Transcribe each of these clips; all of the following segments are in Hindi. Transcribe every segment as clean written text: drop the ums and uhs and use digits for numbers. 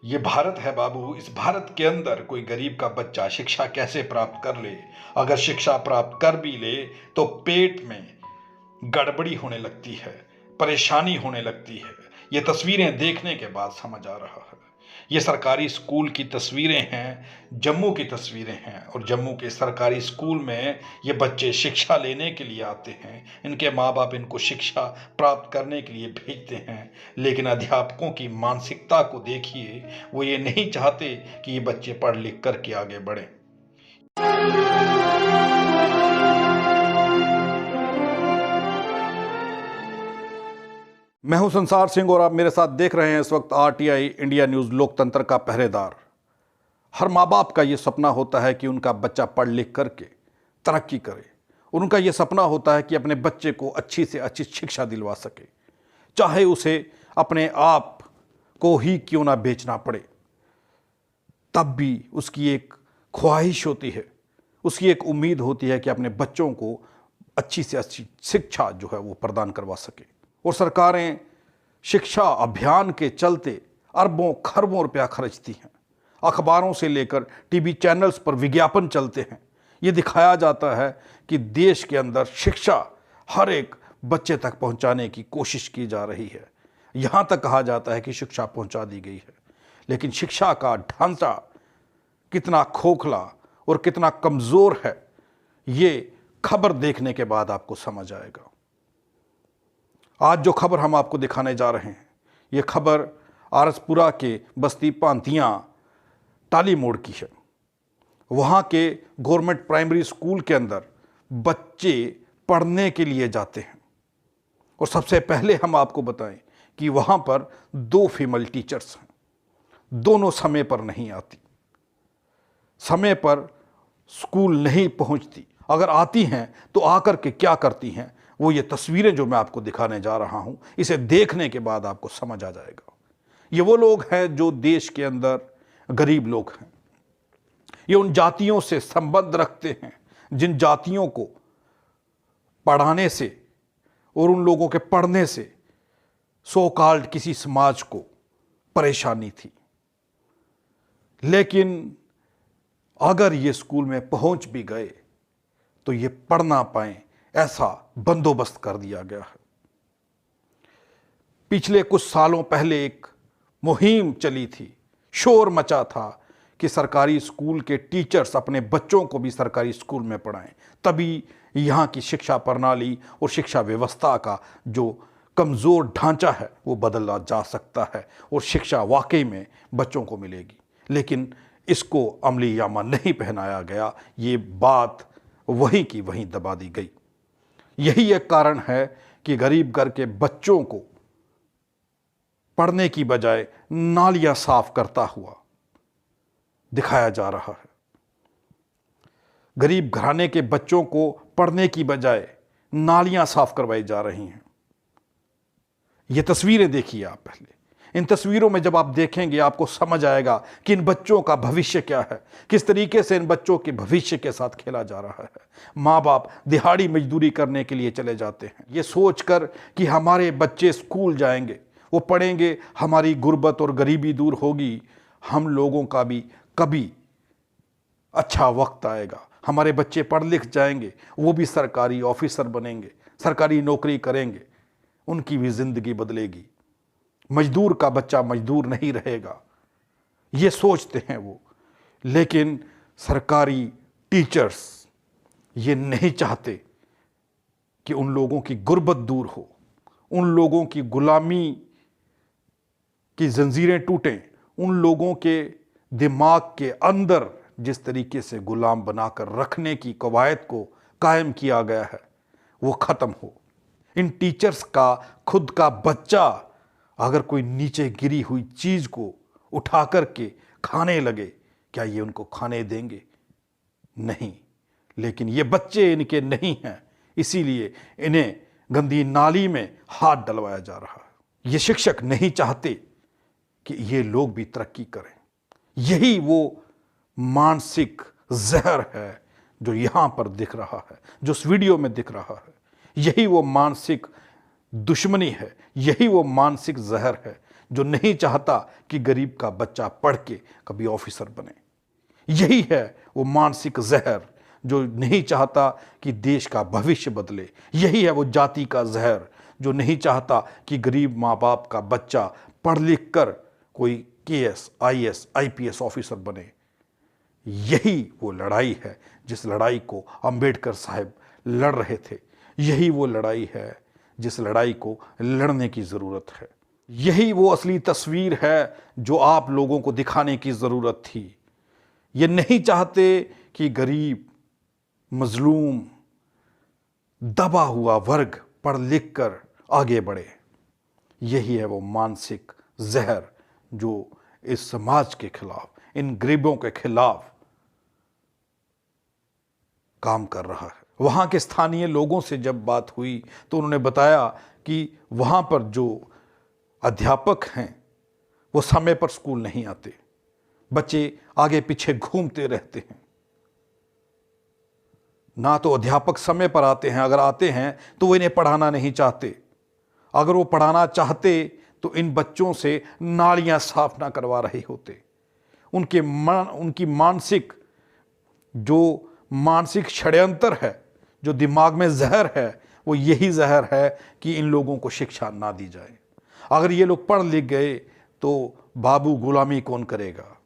ये भारत है बाबू। इस भारत के अंदर कोई गरीब का बच्चा शिक्षा कैसे प्राप्त कर ले, अगर शिक्षा प्राप्त कर भी ले तो पेट में गड़बड़ी होने लगती है, परेशानी होने लगती है। ये तस्वीरें देखने के बाद समझ आ रहा है। ये सरकारी स्कूल की तस्वीरें हैं, जम्मू की तस्वीरें हैं। और जम्मू के सरकारी स्कूल में ये बच्चे शिक्षा लेने के लिए आते हैं। इनके माँ बाप इनको शिक्षा प्राप्त करने के लिए भेजते हैं, लेकिन अध्यापकों की मानसिकता को देखिए। वो ये नहीं चाहते कि ये बच्चे पढ़ लिख करके आगे बढ़ें। मैं हूं संसार सिंह और आप मेरे साथ देख रहे हैं इस वक्त आरटीआई इंडिया न्यूज़, लोकतंत्र का पहरेदार। हर माँ बाप का ये सपना होता है कि उनका बच्चा पढ़ लिख करके तरक्की करे। उनका ये सपना होता है कि अपने बच्चे को अच्छी से अच्छी शिक्षा दिलवा सके, चाहे उसे अपने आप को ही क्यों ना बेचना पड़े। तब भी उसकी एक ख्वाहिश होती है, उसकी एक उम्मीद होती है कि अपने बच्चों को अच्छी से अच्छी शिक्षा जो है वो प्रदान करवा सके। और सरकारें शिक्षा अभियान के चलते अरबों खरबों रुपया खर्चती हैं। अखबारों से लेकर टीवी चैनल्स पर विज्ञापन चलते हैं। ये दिखाया जाता है कि देश के अंदर शिक्षा हर एक बच्चे तक पहुंचाने की कोशिश की जा रही है। यहाँ तक कहा जाता है कि शिक्षा पहुंचा दी गई है, लेकिन शिक्षा का ढांचा कितना खोखला और कितना कमज़ोर है, ये खबर देखने के बाद आपको समझ आएगा। आज जो खबर हम आपको दिखाने जा रहे हैं, ये खबर आरसपुरा के बस्ती पांतियाँ टाली मोड़ की है। वहाँ के गवर्नमेंट प्राइमरी स्कूल के अंदर बच्चे पढ़ने के लिए जाते हैं। और सबसे पहले हम आपको बताएं कि वहाँ पर 2 फीमेल टीचर्स हैं। दोनों समय पर नहीं आती, समय पर स्कूल नहीं पहुँचती। अगर आती हैं तो आकर के क्या करती हैं, वो ये तस्वीरें जो मैं आपको दिखाने जा रहा हूं, इसे देखने के बाद आपको समझ आ जाएगा। ये वो लोग हैं जो देश के अंदर गरीब लोग हैं। ये उन जातियों से संबंध रखते हैं जिन जातियों को पढ़ाने से और उन लोगों के पढ़ने से सो कॉल्ड किसी समाज को परेशानी थी। लेकिन अगर ये स्कूल में पहुंच भी गए तो ये पढ़ ना पाएं, ऐसा बंदोबस्त कर दिया गया है। पिछले कुछ सालों पहले एक मुहिम चली थी, शोर मचा था कि सरकारी स्कूल के टीचर्स अपने बच्चों को भी सरकारी स्कूल में पढ़ाएं, तभी यहाँ की शिक्षा प्रणाली और शिक्षा व्यवस्था का जो कमज़ोर ढांचा है वो बदला जा सकता है और शिक्षा वाकई में बच्चों को मिलेगी। लेकिन इसको अमली यामा नहीं पहनाया गया, ये बात वहीं की वहीं दबा दी गई। यही एक कारण है कि गरीब घर के बच्चों को पढ़ने की बजाय नालियां साफ करता हुआ दिखाया जा रहा है। गरीब घराने के बच्चों को पढ़ने की बजाय नालियां साफ करवाई जा रही हैं। ये तस्वीरें देखिए आप पहले। इन तस्वीरों में जब आप देखेंगे आपको समझ आएगा कि इन बच्चों का भविष्य क्या है, किस तरीके से इन बच्चों के भविष्य के साथ खेला जा रहा है। माँ बाप दिहाड़ी मजदूरी करने के लिए चले जाते हैं, ये सोचकर कि हमारे बच्चे स्कूल जाएंगे, वो पढ़ेंगे, हमारी गुर्बत और गरीबी दूर होगी, हम लोगों का भी कभी अच्छा वक्त आएगा, हमारे बच्चे पढ़ लिख जाएंगे, वो भी सरकारी ऑफिसर बनेंगे, सरकारी नौकरी करेंगे, उनकी भी ज़िंदगी बदलेगी, मजदूर का बच्चा मजदूर नहीं रहेगा, ये सोचते हैं वो। लेकिन सरकारी टीचर्स ये नहीं चाहते कि उन लोगों की गुर्बत दूर हो, उन लोगों की गुलामी की जंजीरें टूटें, उन लोगों के दिमाग के अंदर जिस तरीके से गुलाम बनाकर रखने की कवायद को कायम किया गया है वो ख़त्म हो। इन टीचर्स का खुद का बच्चा अगर कोई नीचे गिरी हुई चीज़ को उठा करके खाने लगे, क्या ये उनको खाने देंगे? नहीं। लेकिन ये बच्चे इनके नहीं हैं, इसीलिए इन्हें गंदी नाली में हाथ डलवाया जा रहा है। ये शिक्षक नहीं चाहते कि ये लोग भी तरक्की करें। यही वो मानसिक जहर है जो यहाँ पर दिख रहा है, जो इस वीडियो में दिख रहा है। यही वो मानसिक दुश्मनी है, यही वो मानसिक जहर है जो नहीं चाहता कि गरीब का बच्चा पढ़ के कभी ऑफिसर बने। यही है वो मानसिक जहर जो नहीं चाहता कि देश का भविष्य बदले। यही है वो जाति का जहर जो नहीं चाहता कि गरीब माँ बाप का बच्चा पढ़ लिख कर कोई केएस, आईएएस, आईपीएस ऑफिसर बने। यही वो लड़ाई है जिस लड़ाई को अंबेडकर साहब लड़ रहे थे। यही वो लड़ाई है जिस लड़ाई को लड़ने की ज़रूरत है। यही वो असली तस्वीर है जो आप लोगों को दिखाने की ज़रूरत थी। ये नहीं चाहते कि गरीब, मजलूम, दबा हुआ वर्ग पढ़ लिख कर आगे बढ़े। यही है वो मानसिक जहर जो इस समाज के खिलाफ, इन गरीबों के खिलाफ काम कर रहा है। वहाँ के स्थानीय लोगों से जब बात हुई तो उन्होंने बताया कि वहाँ पर जो अध्यापक हैं वो समय पर स्कूल नहीं आते, बच्चे आगे पीछे घूमते रहते हैं। ना तो अध्यापक समय पर आते हैं, अगर आते हैं तो वो इन्हें पढ़ाना नहीं चाहते। अगर वो पढ़ाना चाहते तो इन बच्चों से नालियां साफ ना करवा रहे होते। उनकी मानसिक षड्यंत्र है, जो दिमाग में जहर है, वो यही जहर है कि इन लोगों को शिक्षा ना दी जाए। अगर ये लोग पढ़ लिख गए तो बाबू गुलामी कौन करेगा?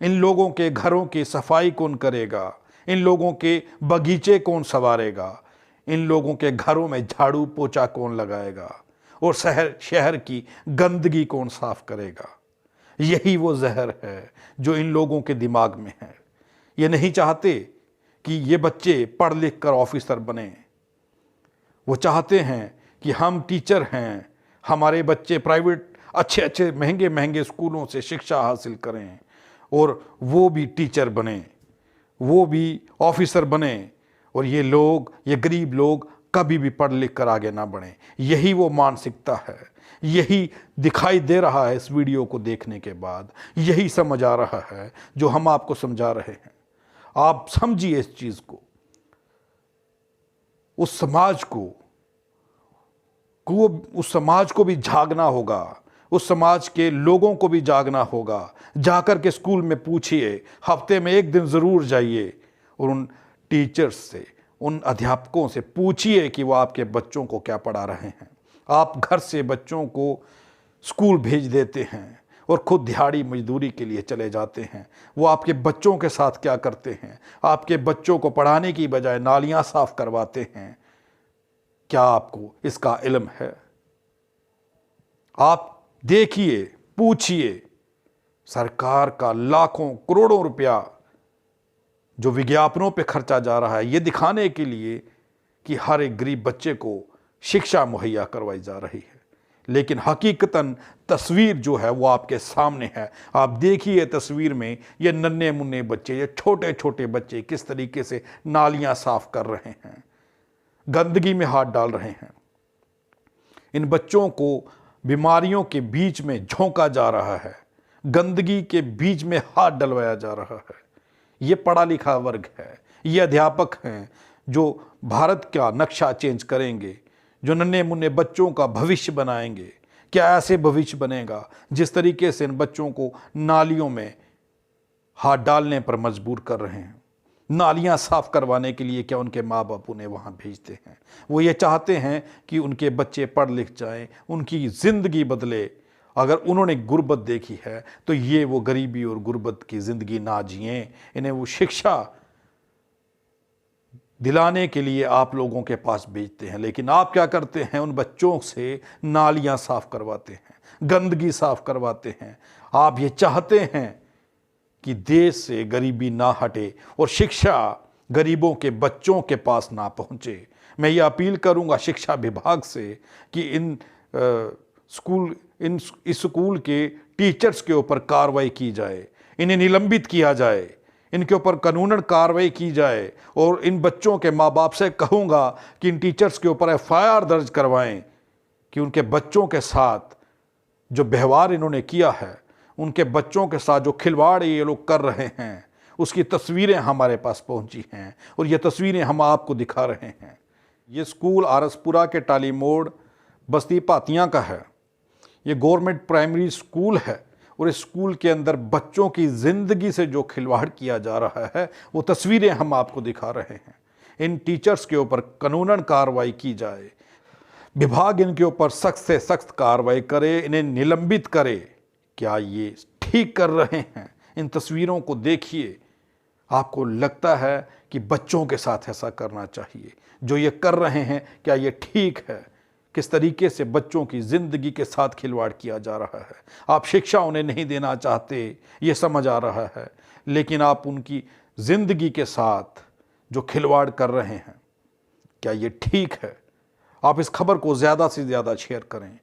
इन लोगों के घरों की सफाई कौन करेगा? इन लोगों के बगीचे कौन संवारेगा? इन लोगों के घरों में झाड़ू पोछा कौन लगाएगा? और शहर की गंदगी कौन साफ करेगा? यही वो जहर है जो इन लोगों के दिमाग में है। ये नहीं चाहते कि ये बच्चे पढ़ लिख कर ऑफिसर बने। वो चाहते हैं कि हम टीचर हैं, हमारे बच्चे प्राइवेट अच्छे महंगे महंगे स्कूलों से शिक्षा हासिल करें और वो भी टीचर बने, वो भी ऑफिसर बने, और ये गरीब लोग कभी भी पढ़ लिख कर आगे ना बढ़ें। यही वो मानसिकता है। यही दिखाई दे रहा है इस वीडियो को देखने के बाद। यही समझ आ रहा है जो हम आपको समझा रहे हैं। आप समझिए इस चीज को। उस समाज को भी जागना होगा, उस समाज के लोगों को भी जागना होगा। जाकर के स्कूल में पूछिए, हफ्ते में एक दिन ज़रूर जाइए और उन टीचर्स से, उन अध्यापकों से पूछिए कि वो आपके बच्चों को क्या पढ़ा रहे हैं। आप घर से बच्चों को स्कूल भेज देते हैं और खुद दिहाड़ी मजदूरी के लिए चले जाते हैं। वो आपके बच्चों के साथ क्या करते हैं? आपके बच्चों को पढ़ाने की बजाय नालियां साफ करवाते हैं। क्या आपको इसका इल्म है? आप देखिए, पूछिए। सरकार का लाखों करोड़ों रुपया जो विज्ञापनों पे खर्चा जा रहा है, ये दिखाने के लिए कि हर एक गरीब बच्चे को शिक्षा मुहैया करवाई जा रही है, लेकिन हकीकतन तस्वीर जो है वो आपके सामने है। आप देखिए तस्वीर में ये नन्हे मुन्ने बच्चे, ये छोटे छोटे बच्चे किस तरीके से नालियां साफ कर रहे हैं, गंदगी में हाथ डाल रहे हैं। इन बच्चों को बीमारियों के बीच में झोंका जा रहा है, गंदगी के बीच में हाथ डलवाया जा रहा है। ये पढ़ा लिखा वर्ग है, ये अध्यापक हैं जो भारत का नक्शा चेंज करेंगे, जो नन्हे मुन्ने बच्चों का भविष्य बनाएंगे। क्या ऐसे भविष्य बनेगा जिस तरीके से इन बच्चों को नालियों में हाथ डालने पर मजबूर कर रहे हैं? नालियां साफ करवाने के लिए क्या उनके माँ बाप उन्हें वहाँ भेजते हैं? वो ये चाहते हैं कि उनके बच्चे पढ़ लिख जाएं, उनकी ज़िंदगी बदले। अगर उन्होंने गुर्बत देखी है तो ये वो गरीबी और गुर्बत की ज़िंदगी ना जिएं। इन्हें वो शिक्षा दिलाने के लिए आप लोगों के पास भेजते हैं, लेकिन आप क्या करते हैं? उन बच्चों से नालियां साफ करवाते हैं, गंदगी साफ करवाते हैं। आप ये चाहते हैं कि देश से गरीबी ना हटे और शिक्षा गरीबों के बच्चों के पास ना पहुंचे। मैं ये अपील करूंगा शिक्षा विभाग से कि इस स्कूल के टीचर्स के ऊपर कार्रवाई की जाए, इन्हें निलंबित किया जाए, इनके ऊपर कानूनन कार्रवाई की जाए। और इन बच्चों के माँ बाप से कहूँगा कि इन टीचर्स के ऊपर एफआईआर दर्ज करवाएं कि उनके बच्चों के साथ जो व्यवहार इन्होंने किया है, उनके बच्चों के साथ जो खिलवाड़ ये लोग कर रहे हैं, उसकी तस्वीरें हमारे पास पहुंची हैं और ये तस्वीरें हम आपको दिखा रहे हैं। ये स्कूल आरसपुरा के टाली मोड़ बस्ती पातियाँ का है। ये गवर्नमेंट प्राइमरी स्कूल है और इस स्कूल के अंदर बच्चों की ज़िंदगी से जो खिलवाड़ किया जा रहा है वो तस्वीरें हम आपको दिखा रहे हैं। इन टीचर्स के ऊपर कानूनन कार्रवाई की जाए, विभाग इनके ऊपर सख्त से सख्त कार्रवाई करे, इन्हें निलंबित करे। क्या ये ठीक कर रहे हैं? इन तस्वीरों को देखिए, आपको लगता है कि बच्चों के साथ ऐसा करना चाहिए? जो ये कर रहे हैं क्या ये ठीक है? किस तरीके से बच्चों की ज़िंदगी के साथ खिलवाड़ किया जा रहा है। आप शिक्षा उन्हें नहीं देना चाहते, ये समझ आ रहा है, लेकिन आप उनकी ज़िंदगी के साथ जो खिलवाड़ कर रहे हैं, क्या ये ठीक है? आप इस खबर को ज़्यादा से ज़्यादा शेयर करें,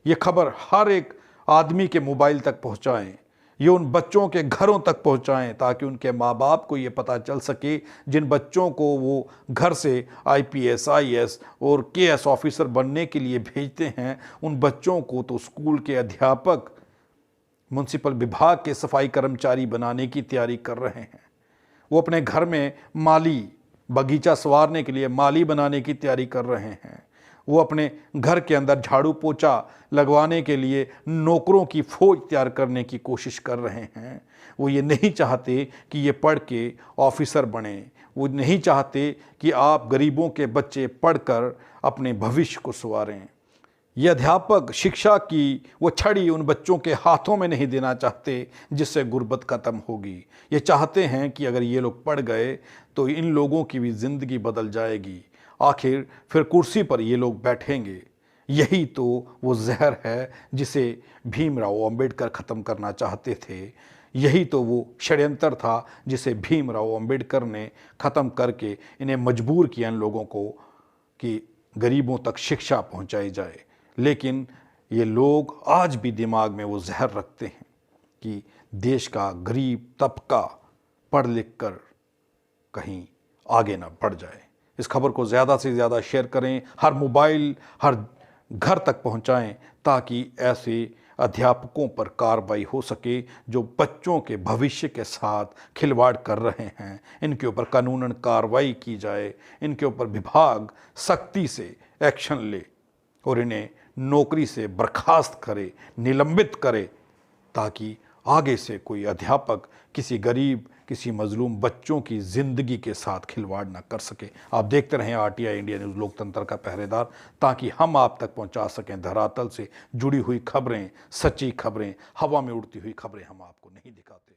ये खबर हर एक आदमी के मोबाइल तक पहुंचाएं, ये उन बच्चों के घरों तक पहुंचाएं ताकि उनके माँ बाप को ये पता चल सके, जिन बच्चों को वो घर से आईपीएस, आईएएस और केएस ऑफिसर बनने के लिए भेजते हैं, उन बच्चों को तो स्कूल के अध्यापक, म्युनिसिपल विभाग के सफाई कर्मचारी बनाने की तैयारी कर रहे हैं। वो अपने घर में माली, बगीचा संवारने के लिए माली बनाने की तैयारी कर रहे हैं। वो अपने घर के अंदर झाड़ू पोछा लगवाने के लिए नौकरों की फौज तैयार करने की कोशिश कर रहे हैं। वो ये नहीं चाहते कि ये पढ़ के ऑफिसर बने, वो नहीं चाहते कि आप गरीबों के बच्चे पढ़कर अपने भविष्य को संवारें। ये अध्यापक शिक्षा की वो छड़ी उन बच्चों के हाथों में नहीं देना चाहते जिससे गुर्बत ख़त्म होगी। ये चाहते हैं कि अगर ये लोग पढ़ गए तो इन लोगों की भी ज़िंदगी बदल जाएगी, आखिर फिर कुर्सी पर ये लोग बैठेंगे। यही तो वो जहर है जिसे भीमराव अंबेडकर ख़त्म करना चाहते थे। यही तो वो षड्यंत्र था जिसे भीमराव अंबेडकर ने ख़त्म करके इन्हें मजबूर किया इन लोगों को कि गरीबों तक शिक्षा पहुंचाई जाए। लेकिन ये लोग आज भी दिमाग में वो जहर रखते हैं कि देश का गरीब तबका पढ़ लिख कर कहीं आगे ना बढ़ जाए। इस खबर को ज़्यादा से ज़्यादा शेयर करें, हर मोबाइल, हर घर तक पहुंचाएं ताकि ऐसे अध्यापकों पर कार्रवाई हो सके जो बच्चों के भविष्य के साथ खिलवाड़ कर रहे हैं। इनके ऊपर कानूनन कार्रवाई की जाए, इनके ऊपर विभाग सख्ती से एक्शन ले और इन्हें नौकरी से बर्खास्त करे, निलंबित करे, ताकि आगे से कोई अध्यापक किसी गरीब, किसी मजलूम बच्चों की ज़िंदगी के साथ खिलवाड़ ना कर सके। आप देखते रहें आरटीआई इंडिया न्यूज़, लोकतंत्र का पहरेदार, ताकि हम आप तक पहुंचा सकें धरातल से जुड़ी हुई खबरें, सच्ची खबरें, हवा में उड़ती हुई खबरें हम आपको नहीं दिखाते।